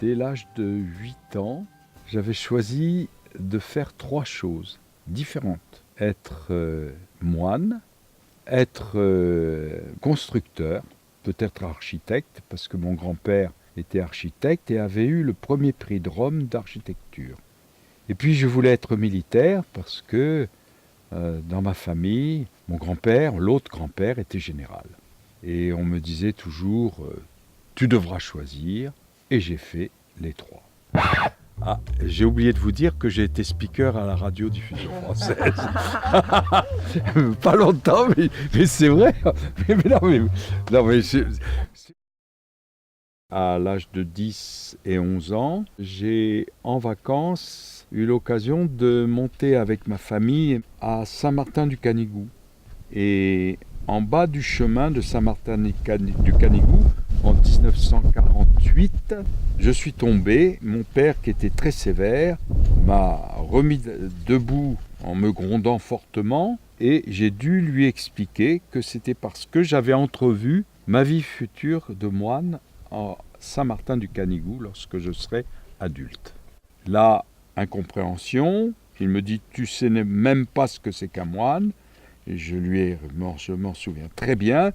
Dès l'âge de 8 ans, j'avais choisi de faire 3 choses différentes. Être moine, être constructeur, peut-être architecte, parce que mon grand-père était architecte et avait eu le premier prix de Rome d'architecture. Et puis je voulais être militaire parce que dans ma famille, mon grand-père, l'autre grand-père, était général. Et on me disait toujours, tu devras choisir, et j'ai fait les 3. Ah, j'ai oublié de vous dire que j'ai été speaker à la radiodiffusion française. Pas longtemps, mais c'est vrai. À l'âge de 10 et 11 ans, j'ai en vacances eu l'occasion de monter avec ma famille à Saint-Martin-du-Canigou. Et en bas du chemin de Saint-Martin-du-Canigou, en 1948, je suis tombé. Mon père, qui était très sévère, m'a remis debout en me grondant fortement et j'ai dû lui expliquer que c'était parce que j'avais entrevu ma vie future de moine à Saint-Martin-du-Canigou lorsque je serai adulte. Là, incompréhension, il me dit « tu sais même pas ce que c'est qu'un moine ». Et je m'en souviens très bien,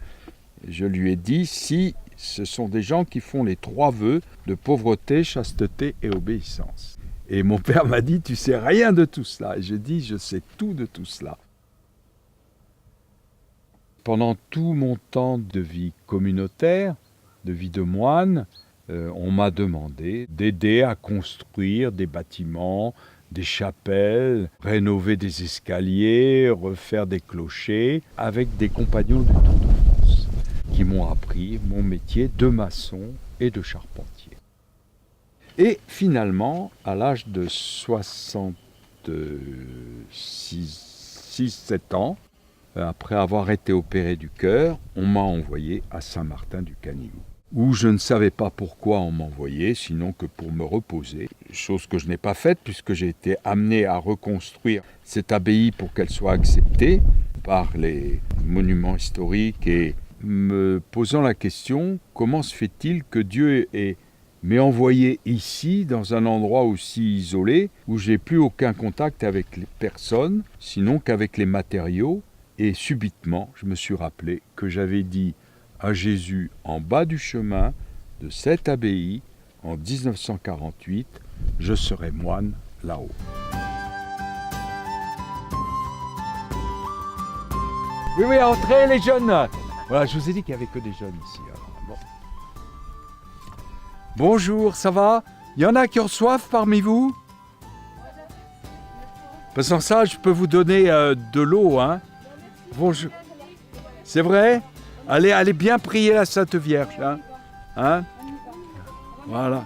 je lui ai dit « si ce sont des gens qui font les 3 vœux de pauvreté, chasteté et obéissance ». Et mon père m'a dit « tu sais rien de tout cela ». Et j'ai dit « je sais tout de tout cela ». Pendant tout mon temps de vie communautaire, de vie de moine, on m'a demandé d'aider à construire des bâtiments, des chapelles, rénover des escaliers, refaire des clochers, avec des compagnons du Tour de France qui m'ont appris mon métier de maçon et de charpentier. Et finalement, à l'âge de 66-7 ans, après avoir été opéré du cœur, on m'a envoyé à Saint-Martin-du-Canigou, où je ne savais pas pourquoi on m'envoyait, sinon que pour me reposer, chose que je n'ai pas faite puisque j'ai été amené à reconstruire cette abbaye pour qu'elle soit acceptée par les monuments historiques et me posant la question, comment se fait-il que Dieu m'ait envoyé ici, dans un endroit aussi isolé, où j'ai plus aucun contact avec les personnes, sinon qu'avec les matériaux. Et subitement, je me suis rappelé que j'avais dit à Jésus en bas du chemin de cette abbaye, en 1948, je serai moine là-haut. Oui, entrez les jeunes. Voilà, je vous ai dit qu'il n'y avait que des jeunes ici. Alors, bon. Bonjour, ça va? Il y en a qui ont soif parmi vous? Parce que ça, je peux vous donner de l'eau, hein? Bonjour. C'est vrai? Allez bien prier la Sainte Vierge, hein? Voilà.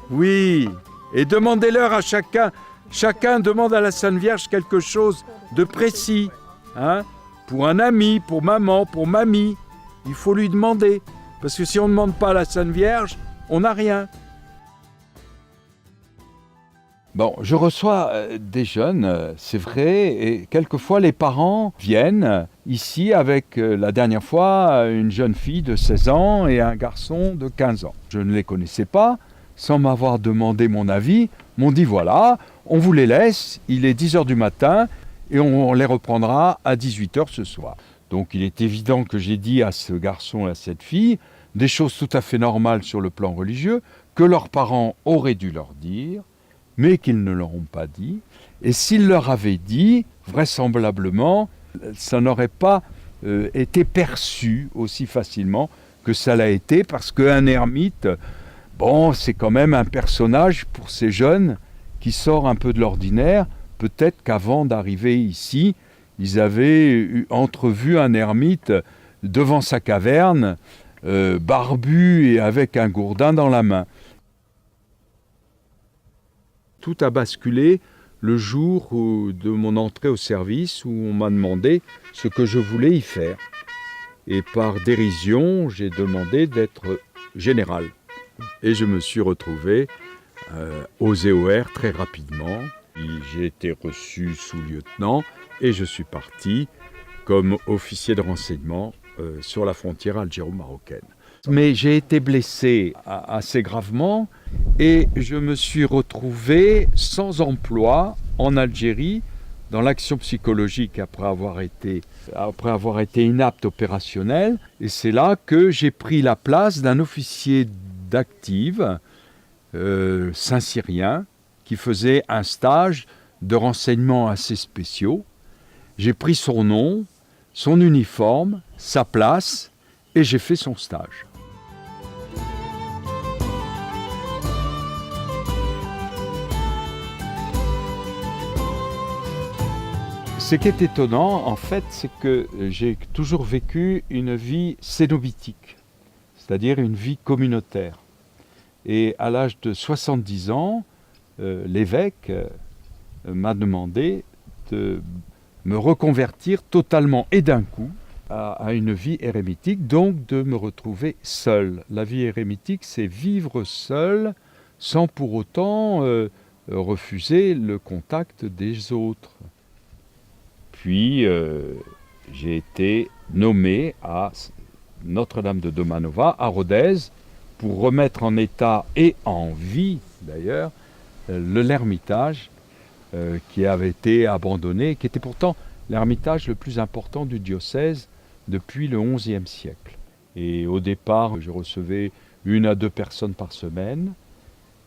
Oui. Et demandez-leur à chacun. Chacun demande à la Sainte Vierge quelque chose de précis, hein? Pour un ami, pour maman, pour mamie. Il faut lui demander. Parce que si on ne demande pas à la Sainte Vierge, on n'a rien. Bon, je reçois des jeunes, c'est vrai, et quelquefois les parents viennent ici avec, la dernière fois, une jeune fille de 16 ans et un garçon de 15 ans. Je ne les connaissais pas, sans m'avoir demandé mon avis, m'ont dit voilà, on vous les laisse, il est 10h du matin et on les reprendra à 18h ce soir. Donc il est évident que j'ai dit à ce garçon et à cette fille des choses tout à fait normales sur le plan religieux, que leurs parents auraient dû leur dire, mais qu'ils ne leur ont pas dit. Et s'ils leur avaient dit, vraisemblablement, ça n'aurait pas été perçu aussi facilement que ça l'a été, parce qu'un ermite, bon, c'est quand même un personnage pour ces jeunes qui sort un peu de l'ordinaire. Peut-être qu'avant d'arriver ici, ils avaient entrevu un ermite devant sa caverne, barbu et avec un gourdin dans la main. Tout a basculé le jour de mon entrée au service où on m'a demandé ce que je voulais y faire. Et par dérision, j'ai demandé d'être général. Et je me suis retrouvé aux EOR très rapidement. J'ai été reçu sous-lieutenant et je suis parti comme officier de renseignement sur la frontière algéro-marocaine. Mais j'ai été blessé assez gravement et je me suis retrouvé sans emploi en Algérie dans l'action psychologique après avoir été inapte opérationnel. Et c'est là que j'ai pris la place d'un officier d'active saint-cyrien qui faisait un stage de renseignements assez spéciaux. J'ai pris son nom, son uniforme, sa place et j'ai fait son stage. Ce qui est étonnant, en fait, c'est que j'ai toujours vécu une vie cénobitique, c'est-à-dire une vie communautaire. Et à l'âge de 70 ans, l'évêque m'a demandé de me reconvertir totalement et d'un coup à une vie érémitique, donc de me retrouver seul. La vie érémitique, c'est vivre seul sans pour autant refuser le contact des autres. Puis j'ai été nommé à Notre-Dame de Domanova, à Rodez, pour remettre en état et en vie d'ailleurs l'ermitage qui avait été abandonné, qui était pourtant l'ermitage le plus important du diocèse depuis le XIe siècle. Et au départ, je recevais 1 à 2 personnes par semaine.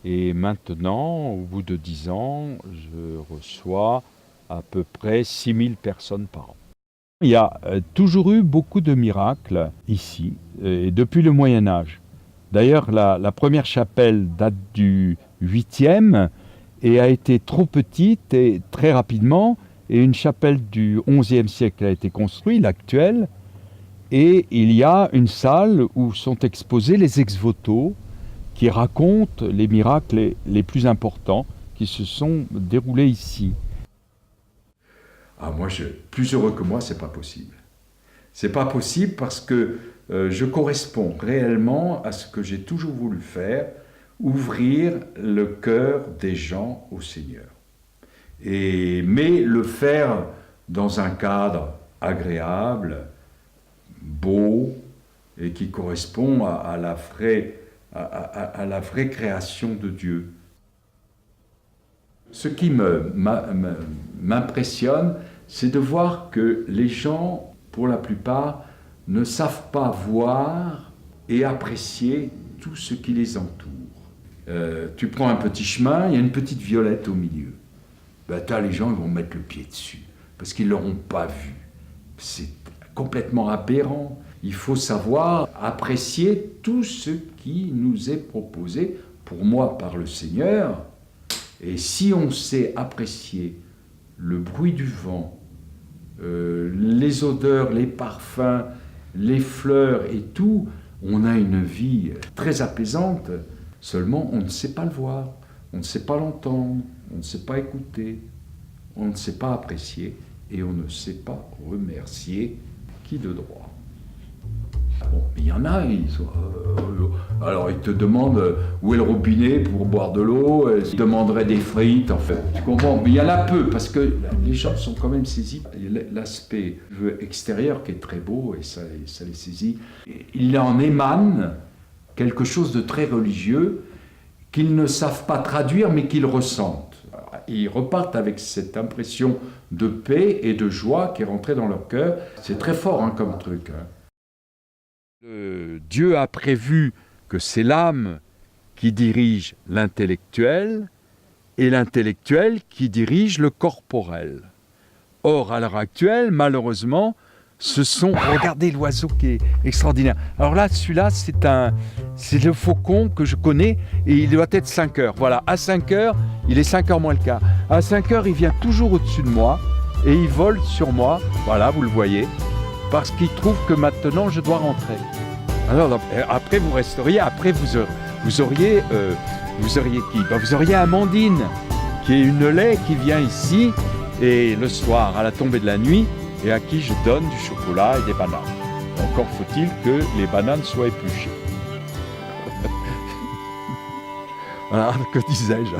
Et maintenant, au bout de 10 ans, je reçois à peu près 6000 personnes par an. Il y a toujours eu beaucoup de miracles ici, et depuis le Moyen-Âge. D'ailleurs, la première chapelle date du 8e et a été trop petite et très rapidement. Et une chapelle du XIe siècle a été construite, l'actuelle. Et il y a une salle où sont exposés les ex-voto qui racontent les miracles les plus importants qui se sont déroulés ici. Ah, moi, plus heureux que moi, c'est pas possible. C'est pas possible parce que je corresponds réellement à ce que j'ai toujours voulu faire, ouvrir le cœur des gens au Seigneur. Mais le faire dans un cadre agréable, beau, et qui correspond à la vraie création de Dieu. Ce qui m'impressionne, c'est de voir que les gens, pour la plupart, ne savent pas voir et apprécier tout ce qui les entoure. Tu prends un petit chemin, il y a une petite violette au milieu. Les gens ils vont mettre le pied dessus, parce qu'ils ne l'auront pas vu. C'est complètement aberrant. Il faut savoir apprécier tout ce qui nous est proposé, pour moi, par le Seigneur. Et si on sait apprécier le bruit du vent, les odeurs, les parfums, les fleurs et tout, on a une vie très apaisante. Seulement, on ne sait pas le voir, on ne sait pas l'entendre, on ne sait pas écouter, on ne sait pas apprécier et on ne sait pas remercier qui de droit. Bon, il y en a, alors ils te demandent où est le robinet pour boire de l'eau, ils te demanderaient des frites, en fait. Tu comprends? Mais il y en a peu, parce que les gens sont quand même saisis. L'aspect extérieur qui est très beau, et ça les saisit. Il en émane quelque chose de très religieux qu'ils ne savent pas traduire, mais qu'ils ressentent. Alors, ils repartent avec cette impression de paix et de joie qui est rentrée dans leur cœur. C'est très fort comme truc. Dieu a prévu que c'est l'âme qui dirige l'intellectuel et l'intellectuel qui dirige le corporel. Or, à l'heure actuelle, malheureusement, regardez l'oiseau qui est extraordinaire. Alors là, celui-là, c'est le faucon que je connais et il doit être 5 heures. Voilà, à 5 heures, il est 5 heures moins le quart. À 5 heures, il vient toujours au-dessus de moi et il vole sur moi. Voilà, vous le voyez. Parce qu'il trouve que maintenant je dois rentrer. Alors après vous resteriez, vous auriez qui? Vous auriez Amandine, qui est une laie qui vient ici et le soir à la tombée de la nuit et à qui je donne du chocolat et des bananes. Encore faut-il que les bananes soient épluchées. Voilà, que disais-je?